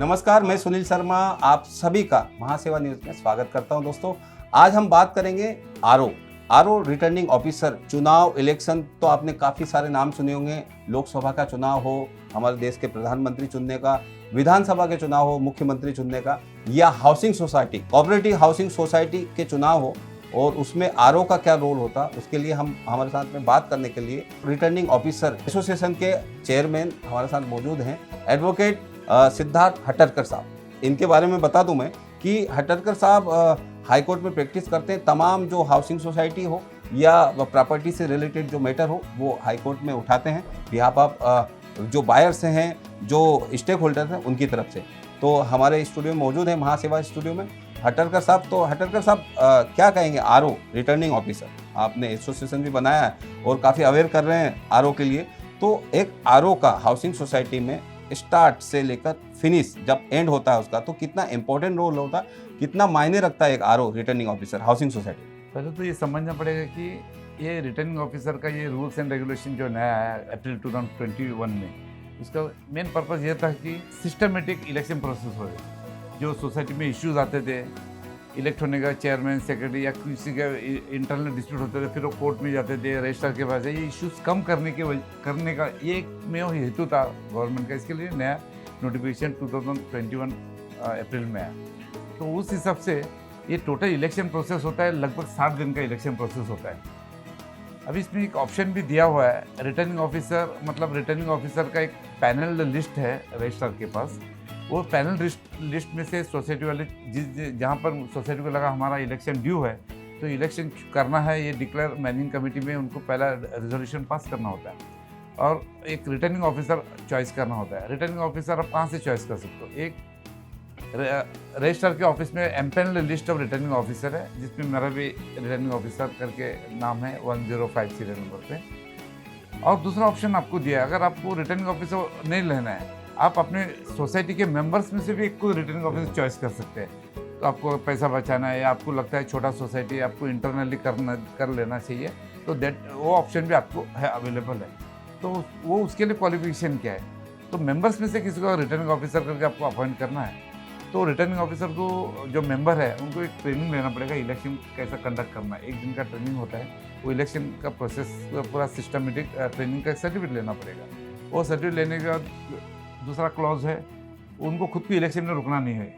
नमस्कार, मैं सुनील शर्मा आप सभी का महासेवा न्यूज में स्वागत करता हूं। दोस्तों, आज हम बात करेंगे आरओ रिटर्निंग ऑफिसर चुनाव इलेक्शन। तो आपने काफ़ी सारे नाम सुने होंगे। लोकसभा का चुनाव हो, हमारे देश के प्रधानमंत्री चुनने का, विधानसभा के चुनाव हो, मुख्यमंत्री चुनने का, या housing society, cooperative housing society के चुनाव हो और उसमें आरओ का क्या रोल होता, उसके लिए हम हमारे साथ में बात करने के लिए रिटर्निंग ऑफिसर एसोसिएशन के चेयरमैन हमारे साथ मौजूद हैं, एडवोकेट सिद्धार्थ हटरकर साहब। इनके बारे में बता दूं मैं कि हटरकर साहब हाई कोर्ट में प्रैक्टिस करते हैं। तमाम जो हाउसिंग सोसाइटी हो या प्रॉपर्टी से रिलेटेड जो मैटर हो वो हाई कोर्ट में उठाते हैं बिहाफ ऑफ जो बायर्स हैं, जो स्टेक होल्डर्स हैं, उनकी तरफ से। तो हमारे स्टूडियो में मौजूद है, महासेवा स्टूडियो में, हटरकर साहब। तो हटरकर साहब क्या कहेंगे आरओ रिटर्निंग ऑफिसर? आपने एसोसिएशन भी बनाया है और काफ़ी अवेयर कर रहे हैं आरओ के लिए। तो एक आरओ का हाउसिंग सोसाइटी में स्टार्ट से लेकर फिनिश जब एंड होता है उसका, तो कितना इंपॉर्टेंट रोल होता है, कितना मायने रखता है एक RO returning officer housing society? पहले तो ये समझना पड़ेगा कि ये रिटर्निंग ऑफिसर का ये रूल्स एंड रेगुलेशन जो नया आया अप्रैल 2021 में, उसका मेन पर्पज़ ये था कि सिस्टमेटिक इलेक्शन प्रोसेस हो। जो सोसाइटी में इश्यूज आते थे इलेक्ट होने का, चेयरमैन, सेक्रेटरी या किसी के इंटरनल डिस्प्यूट होते थे, फिर वो कोर्ट में जाते थे, रजिस्ट्रार के पास, ये इश्यूज कम करने का ये एक में हेतु था गवर्नमेंट का। इसके लिए नया नोटिफिकेशन 2021 अप्रैल में आया। तो उस हिसाब से ये टोटल इलेक्शन प्रोसेस होता है, लगभग 60 दिन का इलेक्शन प्रोसेस होता है। अभी इसमें एक ऑप्शन भी दिया हुआ है रिटर्निंग ऑफिसर, मतलब रिटर्निंग ऑफिसर का एक पैनल लिस्ट है रजिस्ट्रार के पास। वो पैनल लिस्ट में से सोसाइटी वाले जहाँ पर सोसाइटी को लगा हमारा इलेक्शन ड्यू है, तो इलेक्शन करना है, ये डिक्लेयर मैनेजिंग कमेटी में उनको पहला रेजोल्यूशन पास करना होता है और एक रिटर्निंग ऑफिसर चॉइस करना होता है। रिटर्निंग ऑफिसर आप कहाँ से चॉइस कर सकते हो? एक रजिस्ट्रार के ऑफिस में empanel list of returning officer है, जिसमें मेरा भी रिटर्निंग ऑफिसर करके नाम है 105 सीरियल नंबर पे। और दूसरा ऑप्शन आपको दिया है, अगर आपको रिटर्निंग ऑफिसर नहीं लेना है, आप अपने सोसाइटी के मेंबर्स में से भी एक को रिटर्निंग ऑफिसर चॉइस कर सकते हैं। तो आपको पैसा बचाना है या आपको लगता है छोटा सोसाइटी आपको इंटरनली कर लेना चाहिए, तो वो ऑप्शन भी आपको है, अवेलेबल है। तो वो उसके लिए क्वालिफिकेशन क्या है? तो मेंबर्स में से किसी को रिटर्निंग ऑफिसर करके आपको अपॉइंट करना है, तो रिटर्निंग ऑफिसर को जो मेंबर है उनको एक ट्रेनिंग लेना पड़ेगा, इलेक्शन कैसा कंडक्ट करना है। 1 दिन का ट्रेनिंग होता है, वो इलेक्शन का प्रोसेस पूरा सिस्टमेटिक ट्रेनिंग का सर्टिफिकेट लेना पड़ेगा। वो सर्टिफिकेट लेने के बाद दूसरा क्लॉज है, उनको खुद भी इलेक्शन में रुकना नहीं है।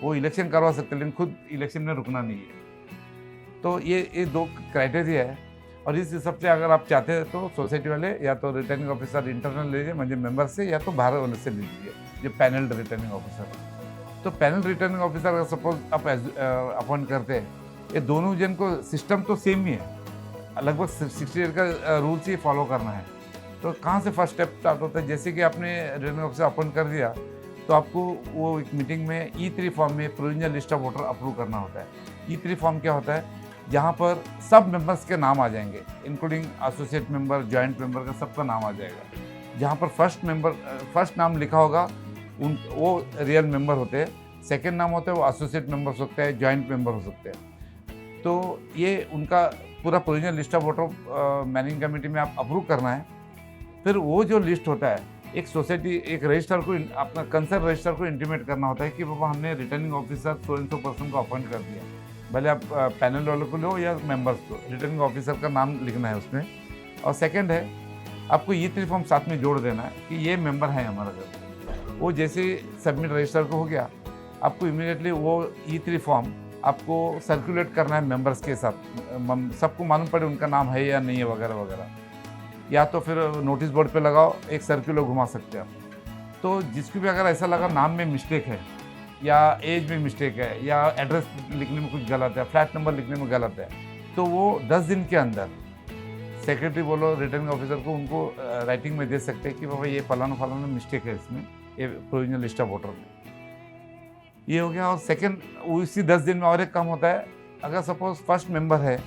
वो इलेक्शन करवा सकते हैं लेकिन खुद इलेक्शन में रुकना नहीं है। तो ये 2 क्राइटेरिया है और इस हिसाब से अगर आप चाहते हैं तो सोसाइटी वाले या तो रिटर्निंग ऑफिसर इंटरनल लीजिए म्हणजे मेंबर से, या तो बाहर वाले से लीजिए जो पैनल रिटर्निंग ऑफिसर। तो पैनल रिटर्निंग ऑफिसर अगर सपोज आप अपॉइंट करते हैं, ये दोनों जन को सिस्टम तो सेम ही है, लगभग 60 डेज का रूल्स ही फॉलो करना है। तो कहाँ से फर्स्ट स्टेप स्टार्ट होता है? जैसे कि आपने रिटर्निंग ऑफिसर अपॉइंट कर दिया तो आपको वो एक मीटिंग में E3 फॉर्म में provisional list of voter approve करना होता है। E3 फॉर्म क्या होता है? जहाँ पर सब मेंबर्स के नाम आ जाएंगे, including associate member, joint member का सबका नाम आ जाएगा। जहाँ पर फर्स्ट नाम लिखा होगा वो रियल मेंबर होते हैं, सेकेंड नाम होता है वो एसोसिएट मेंबर हो सकते हैं, जॉइंट मेंबर हो सकते हैं। तो ये उनका पूरा provisional list of voter managing committee में आप अप्रूव करना है। फिर वो जो लिस्ट होता है एक सोसाइटी, एक रजिस्ट्रार को, अपना कंसर्न रजिस्ट्रार को इंटीमेट करना होता है कि बाबा हमने रिटर्निंग ऑफिसर 100 पर्सन को अपॉइंट कर दिया। भले आप पैनल वालों को लो या मेंबर्स को, रिटर्निंग ऑफिसर का नाम लिखना है उसमें। और सेकंड है आपको E3 फॉर्म साथ में जोड़ देना है कि ये मेंबर है हमारा घर। वो जैसे सबमिट रजिस्ट्रार को हो गया, आपको इमीडिएटली वो E3 फॉर्म आपको सर्कुलेट करना है मेंबर्स के साथ, सबको मालूम पड़े उनका नाम है या नहीं है वगैरह वगैरह। या तो फिर नोटिस बोर्ड पे लगाओ, एक सर्कुलर घुमा सकते हैं आप। तो जिसको भी अगर ऐसा लगा नाम में मिस्टेक है या एज में मिस्टेक है या एड्रेस लिखने में कुछ गलत है, फ्लैट नंबर लिखने में गलत है, तो वो 10 दिन के अंदर सेक्रेटरी बोलो रिटर्निंग ऑफिसर को उनको राइटिंग में दे सकते हैं कि बाबा ये फलाना मिस्टेक है इसमें, ये प्रोविजनल लिस्ट ऑफ वोटर में। ये हो गया। और सेकेंड, उसी 10 दिन में और एक काम होता है, अगर सपोज फर्स्ट मेंबर है,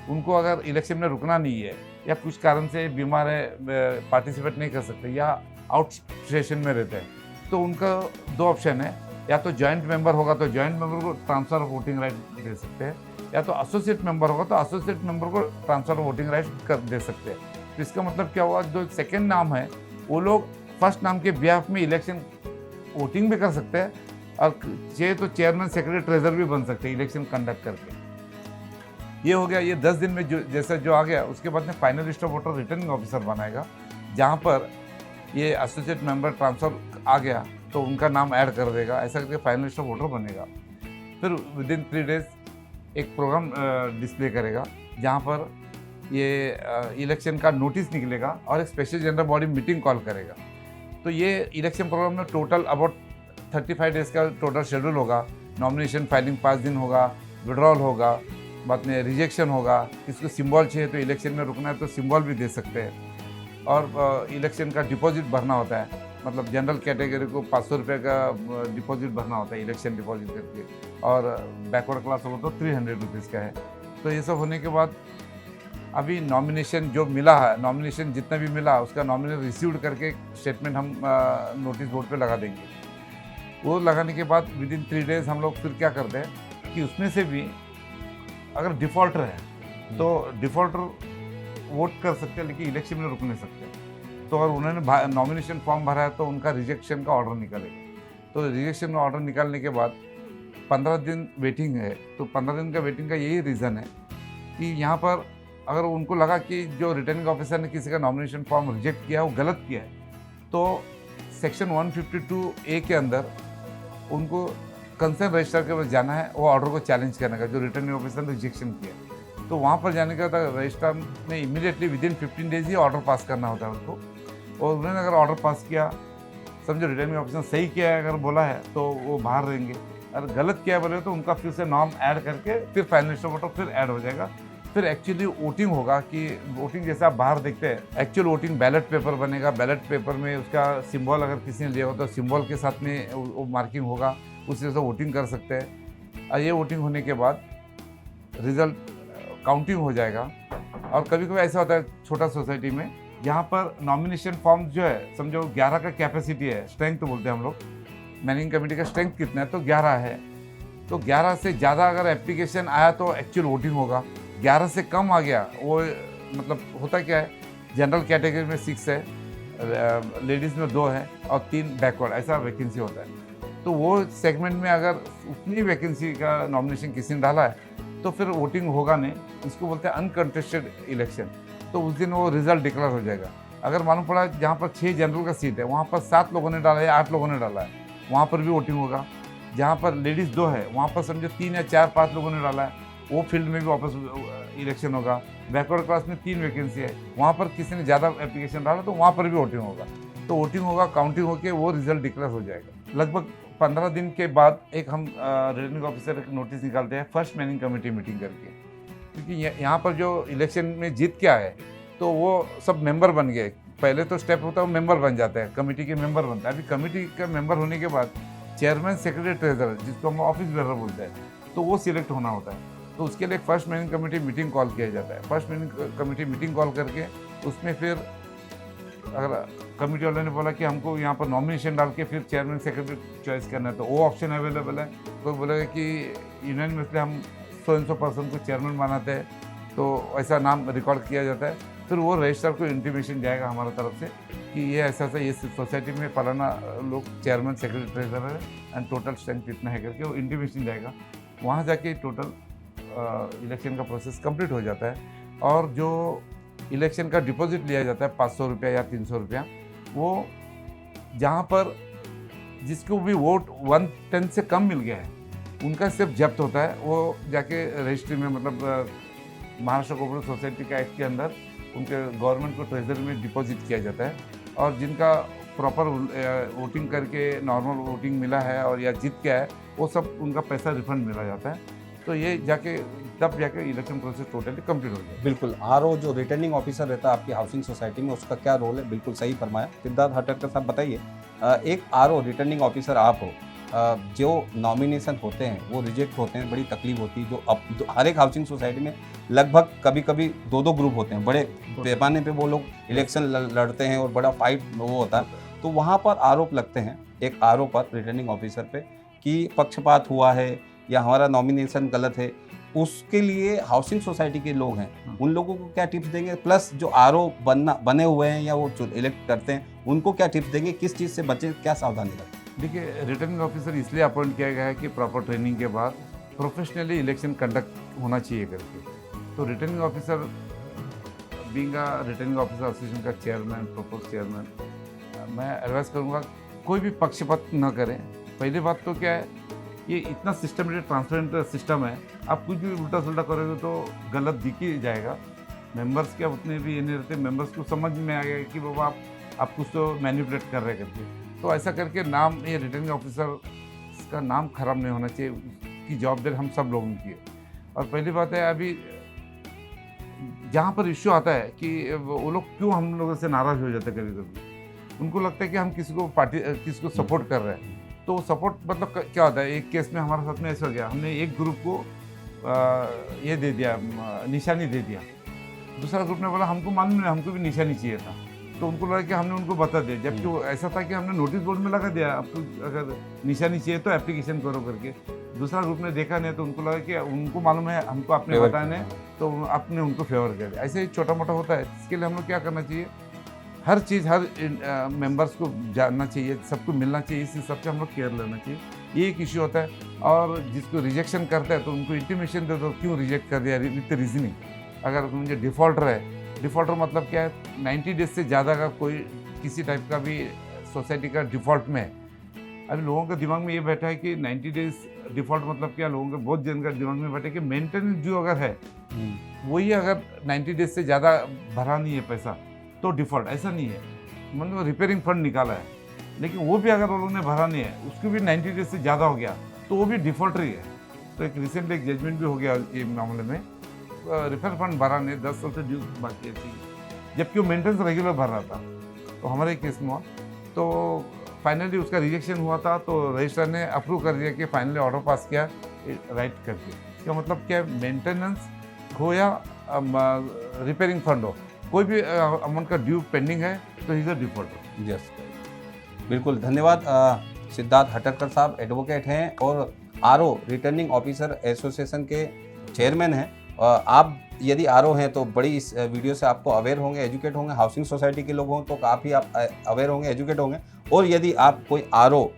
उनको अगर इलेक्शन में रुकना नहीं है या कुछ कारण से बीमार है, पार्टिसिपेट नहीं कर सकते या आउट स्टेशन में रहते हैं, तो उनका 2 ऑप्शन है, या तो जॉइंट मेंबर होगा तो जॉइंट मेंबर को transfer of voting right they सकते हैं, या तो एसोसिएट मेंबर होगा तो एसोसिएट मेंबर को ट्रांसफर ऑफ वोटिंग राइट कर दे सकते हैं। तो इसका मतलब क्या हुआ, जो सेकेंड नाम है वो लोग फर्स्ट नाम के बिहाफ में इलेक्शन वोटिंग भी कर सकते हैं और चाहिए तो चेयरमैन सेक्रेटरी ट्रेजर भी बन सकते हैं इलेक्शन कंडक्ट करके। ये हो गया, ये 10 दिन में जो जैसा जो आ गया, उसके बाद में final list of voter returning officer बनाएगा, जहाँ पर ये एसोसिएट मेंबर ट्रांसफर आ गया तो उनका नाम ऐड कर देगा, ऐसा करके फाइनल लिस्ट ऑफ वोटर बनेगा। फिर विदिन 3 डेज एक प्रोग्राम डिस्प्ले करेगा, जहाँ पर ये इलेक्शन का नोटिस निकलेगा और एक special general body meeting call करेगा। तो ये इलेक्शन प्रोग्राम में टोटल अबाउट 35 डेज का टोटल शेड्यूल होगा। नॉमिनेशन फाइलिंग 5 दिन होगा, विड्रॉल होगा, बाद में रिजेक्शन होगा, किसको सिंबल चाहिए तो इलेक्शन में रुकना है तो सिंबल भी दे सकते हैं, और इलेक्शन का डिपॉजिट भरना होता है, मतलब जनरल कैटेगरी को 500 रुपये का डिपॉजिट भरना होता है इलेक्शन डिपॉजिट करके, और बैकवर्ड क्लास हो तो 300 रुपीज़ का है। तो ये सब होने के बाद अभी नॉमिनेशन जो मिला है, नॉमिनेशन जितना भी मिला उसका नॉमिनेशन रिसीव्ड करके स्टेटमेंट हम नोटिस बोर्ड पे लगा देंगे। वो लगाने के बाद विदिन 3 डेज हम लोग फिर क्या करते हैं कि उसमें से भी अगर डिफ़ॉल्टर है तो डिफ़ॉल्टर वोट कर सकते हैं लेकिन इलेक्शन में रुक नहीं सकते। तो अगर उन्होंने नॉमिनेशन फॉर्म भरा है तो उनका रिजेक्शन का ऑर्डर निकलेगा। तो रिजेक्शन का ऑर्डर निकालने के बाद 15 दिन वेटिंग है। तो 15 दिन का वेटिंग का यही रीज़न है कि यहाँ पर अगर उनको लगा कि जो रिटर्निंग ऑफिसर ने किसी का नॉमिनेशन फॉर्म रिजेक्ट किया है वो गलत किया है, तो सेक्शन 152A के अंदर उनको कंसर्न रजिस्टर के पास जाना है, वो ऑर्डर को चैलेंज करने का जो रिटर्निंग ऑफिसर ने रिजेक्शन किया। तो वहाँ पर जाने का रजिस्ट्रार ने इमीडिएटली विदिन 15 डेज ही ऑर्डर पास करना होता है उनको। और उन्होंने अगर ऑर्डर पास किया, समझो रिटर्निंग ऑफिसर सही किया है अगर बोला है तो वो बाहर रहेंगे, अगर गलत किया बोले तो उनका फिर से नाम ऐड करके फिर फाइनल लिस्ट ऑफ वोटर फिर ऐड हो जाएगा। फिर एक्चुअली वोटिंग होगा कि वोटिंग जैसे आप बाहर देखते हैं, एक्चुअल वोटिंग बैलेट पेपर बनेगा। बैलेट पेपर में उसका सिंबल अगर किसी ने लिया हो तो सिंबल के साथ में वो मार्किंग होगा, उस तरह से वोटिंग कर सकते हैं। और ये वोटिंग होने के बाद रिजल्ट काउंटिंग हो जाएगा। और कभी कभी ऐसा होता है छोटा सोसाइटी में जहाँ पर नॉमिनेशन फॉर्म जो है, समझो 11 का कैपेसिटी है, स्ट्रेंथ तो बोलते हैं हम लोग, मैनेजिंग कमेटी का स्ट्रेंथ कितना है तो 11 है। तो 11 से ज़्यादा अगर एप्लीकेशन आया तो एक्चुअल वोटिंग होगा। 11 से कम आ गया, वो मतलब होता क्या है, जनरल कैटेगरी में 6 है, लेडीज़ में 2 है और 3 बैकवर्ड, ऐसा वैकेंसी होता है। तो वो सेगमेंट में अगर उतनी वैकेंसी का नॉमिनेशन किसी ने डाला है तो फिर वोटिंग होगा नहीं, इसको बोलते हैं अनकंटेस्टेड इलेक्शन। तो उस दिन वो रिजल्ट डिक्लेयर हो जाएगा। अगर मालूम पड़ा जहाँ पर 6 जनरल का सीट है वहाँ पर 7 लोगों ने डाला है या 8 लोगों ने डाला है, वहाँ पर भी वोटिंग होगा। जहाँ पर लेडीज़ 2 है वहाँ पर समझो 3 या 4-5 लोगों ने डाला है, वो फील्ड में भी वापस इलेक्शन होगा। बैकवर्ड क्लास में 3 वैकेंसी है, वहाँ पर किसी ने ज़्यादा एप्लीकेशन डाला तो वहाँ पर भी वोटिंग होगा। तो वोटिंग होगा, काउंटिंग होकर वो रिजल्ट डिक्लेयर हो जाएगा। लगभग 15 दिन के बाद एक हम रिटर्निंग ऑफिसर एक नोटिस निकालते हैं फर्स्ट मैनेजिंग कमेटी मीटिंग करके, क्योंकि यहाँ पर जो इलेक्शन में जीत के आए तो वो सब मेंबर बन गए। पहले तो स्टेप होता है वो मेंबर बन जाते हैं, कमेटी के मेंबर बनता है। अभी कमेटी का मेंबर होने के बाद चेयरमैन सेक्रेटरी ट्रेजरर, जिसको हम ऑफिस बेरर बोलते हैं, तो वो सिलेक्ट होना होता है। तो उसके लिए first managing committee meeting call किया जाता है। First managing committee meeting call करके उसमें फिर अगर कमेटी वालों ने बोला कि हमको यहाँ पर नॉमिनेशन डाल के फिर चेयरमैन सेक्रेटरी चॉइस करना है तो वो ऑप्शन अवेलेबल है। कोई बोलेगा कि यूनानिमसली हम 100 पर्सन को चेयरमैन बनाते हैं, तो ऐसा नाम रिकॉर्ड किया जाता है। फिर वो रजिस्ट्रार को इंटीमेशन जाएगा हमारी तरफ से कि ये ऐसा ये सोसाइटी में फलाना लोग चेयरमैन सेक्रेटरी ट्रेजरर है एंड टोटल स्ट्रेंथ कितना है करके वो इंटीमेशन जाएगा। वहाँ जाके टोटल इलेक्शन का प्रोसेस कंप्लीट हो जाता है। और जो इलेक्शन का डिपॉजिट लिया जाता है 500 रुपया या 300 रुपया, वो जहाँ पर जिसको भी वोट 110 से कम मिल गया है उनका सिर्फ जब्त होता है। वो जाके रजिस्ट्री में, मतलब महाराष्ट्र कोऑपरेटिव सोसाइटी का एक्ट के अंदर उनके गवर्नमेंट को ट्रेजरी में डिपॉजिट किया जाता है। और जिनका प्रॉपर वोटिंग करके नॉर्मल वोटिंग मिला है और या जीत गया है, वो सब उनका पैसा रिफंड मिला जाता है। तो ये जाके तब जाके इलेक्शन प्रोसेस टोटली कंप्लीट हो जाए। बिल्कुल, आरओ जो रिटर्निंग ऑफिसर रहता है आपकी हाउसिंग सोसाइटी में, उसका क्या रोल है, बिल्कुल सही फरमाया सिद्धार्थ हटकर साहब। बताइए, एक आरओ रिटर्निंग ऑफिसर आप हो, जो नॉमिनेशन होते हैं वो रिजेक्ट होते हैं, बड़ी तकलीफ होती है। जो हर एक हाउसिंग सोसाइटी में लगभग कभी कभी 2-2 ग्रुप होते हैं, बड़े पैमाने पे वो लोग इलेक्शन लड़ते हैं और बड़ा फाइट वो होता है। तो वहाँ पर आरोप लगते हैं एक आरओ पर, रिटर्निंग ऑफिसर पे, कि पक्षपात हुआ है या हमारा नॉमिनेशन गलत है। उसके लिए हाउसिंग सोसाइटी के लोग हैं, उन लोगों को क्या टिप्स देंगे, प्लस जो आरओ बने हुए हैं या वो इलेक्ट करते हैं उनको क्या टिप्स देंगे, किस चीज़ से बचें, क्या सावधानी रखें? देखिए, रिटर्निंग ऑफिसर इसलिए अपॉइंट किया गया है कि प्रॉपर ट्रेनिंग के बाद प्रोफेशनली इलेक्शन कंडक्ट होना चाहिए करके। तो returning officer being a returning officer association का चेयरमैन, प्रपोज चेयरमैन, मैं एडवाइस करूँगा कोई भी पक्षपात न करें। पहली बात तो क्या है, ये इतना सिस्टमेटिक ट्रांसपेरेंट सिस्टम है, आप कुछ भी उल्टा सुल्टा करोगे तो गलत दिख ही जाएगा। मेंबर्स के उतने भी ये नहीं रहते, मेंबर्स को समझ में आ गया कि बाबा आप कुछ तो मैनिपुलेट कर रहे करके। तो ऐसा करके नाम, ये रिटर्निंग ऑफिसर का नाम खराब नहीं होना चाहिए, उसकी जवाबदारी हम सब लोगों की है। और पहली बात है, अभी जहाँ पर इश्यू आता है कि वो लोग क्यों हम लोगों से नाराज़ हो जाते हैं कभी कभी, उनको लगता है कि हम किसी को सपोर्ट कर रहे हैं। तो सपोर्ट मतलब क्या होता है, एक केस में हमारे साथ में ऐसा हो गया, हमने एक ग्रुप को ये दे दिया, निशानी दे दिया, दूसरा ग्रुप ने बोला हमको मालूम नहीं, हमको भी निशानी चाहिए था। तो उनको लगा कि हमने उनको बता दिया, जबकि वो ऐसा था कि हमने नोटिस बोर्ड में लगा दिया, आपको अगर निशानी चाहिए तो एप्लीकेशन करो करके। दूसरा ग्रुप ने देखा नहीं, तो उनको लगा कि उनको मालूम है, हमको आपने बताया नहीं, तो आपने उनको फेवर कर दिया। ऐसे ही छोटा मोटा होता है। इसके लिए हम लोग क्या करना चाहिए, हर चीज़ हर मेंबर्स को जानना चाहिए, सबको मिलना चाहिए, इस हिसाब से हम लोग केयर लेना चाहिए। ये एक इश्यू होता है। और जिसको रिजेक्शन करता है तो उनको इंटीमेशन दे दो, क्यों रिजेक्ट कर दिया, विथ रीजनिंग। अगर मुझे डिफ़ॉल्टर है, डिफ़ॉल्टर मतलब क्या है, 90 डेज से ज़्यादा का कोई किसी टाइप का भी सोसाइटी का डिफ़ॉल्ट में है। अभी लोगों के दिमाग में ये बैठा है कि 90 डेज डिफ़ॉल्ट मतलब क्या, लोगों के बहुत जन का दिमाग में बैठा है कि मेंटेनेंस ड्यू अगर है वही अगर 90 डेज से ज़्यादा भरा नहीं है पैसा तो डिफ़ॉल्ट। ऐसा नहीं है, मतलब रिपेयरिंग फंड निकाला है, लेकिन वो भी अगर वो लोगों ने भरा नहीं है, उसको भी 90 डेज से ज़्यादा हो गया तो वो भी डिफ़ॉल्टर ही है। तो एक रिसेंट एक जजमेंट भी हो गया ये मामले में, रिफर फंड भरा नहीं, 10 साल से ड्यू बाकी थी, जबकि वो मेंटेनेंस रेगुलर भर रहा था। तो हमारे केस में तो फाइनली उसका रिजेक्शन हुआ था, तो रजिस्ट्रार ने अप्रूव कर दिया कि फाइनली ऑर्डर पास किया राइट करके। इसका मतलब क्या है, मेंटेनेंस हो या रिपेयरिंग फंड हो, कोई भी अमाउंट का ड्यू पेंडिंग है तो इज अ डिफॉल्टर। यस, बिल्कुल, धन्यवाद। सिद्धार्थ हटरकर साहब एडवोकेट हैं और आरओ रिटर्निंग ऑफिसर एसोसिएशन के चेयरमैन हैं। आप यदि आरओ हैं तो बड़ी इस वीडियो से आपको अवेयर होंगे, एजुकेट होंगे। हाउसिंग सोसाइटी के लोग हों तो काफ़ी आप अवेयर होंगे, एजुकेट होंगे। और यदि आप कोई आरओ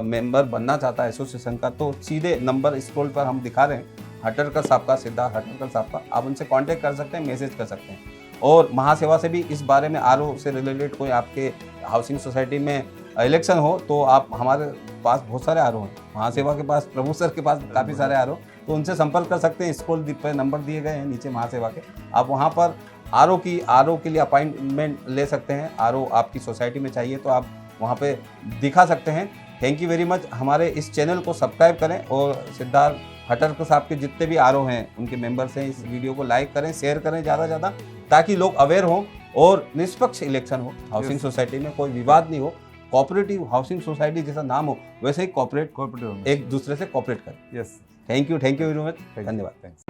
मेंबर बनना चाहता है एसोसिएशन का, तो सीधे नंबर स्क्रॉल पर हम दिखा रहे हैं, हटरकर साहब का, सिद्धार्थ हटरकर साहब का, आप उनसे कांटेक्ट कर सकते हैं, मैसेज कर सकते हैं। और महासेवा से भी इस बारे में, आरओ से रिलेटेड कोई आपके हाउसिंग सोसाइटी में इलेक्शन हो तो आप, हमारे पास बहुत सारे आरओ हैं, महासेवा के पास, प्रभु सर के पास काफ़ी सारे आरओ, तो उनसे संपर्क कर सकते हैं। स्क्रॉल पर नंबर दिए गए हैं नीचे महासेवा के, आप वहाँ पर आरओ के लिए अपॉइंटमेंट ले सकते हैं। आरओ आपकी सोसाइटी में चाहिए तो आप वहाँ पे दिखा सकते हैं। Thank you very much. हमारे इस चैनल को सब्सक्राइब करें और सिद्धार्थ हटरकर साहब के जितने भी आरओ हैं, उनके मेंबर्स हैं, इस वीडियो को लाइक करें, शेयर करें ज़्यादा से ज़्यादा, ताकि लोग अवेयर हों और निष्पक्ष इलेक्शन हो, हाउसिंग सोसाइटी में कोई विवाद नहीं हो, कोऑपरेटिव हाउसिंग सोसाइटी जैसा नाम हो वैसे ही कोऑपरेटिव एक दूसरे से कोऑपरेट करें। Yes, thank you very much, धन्यवाद। थैंक्स।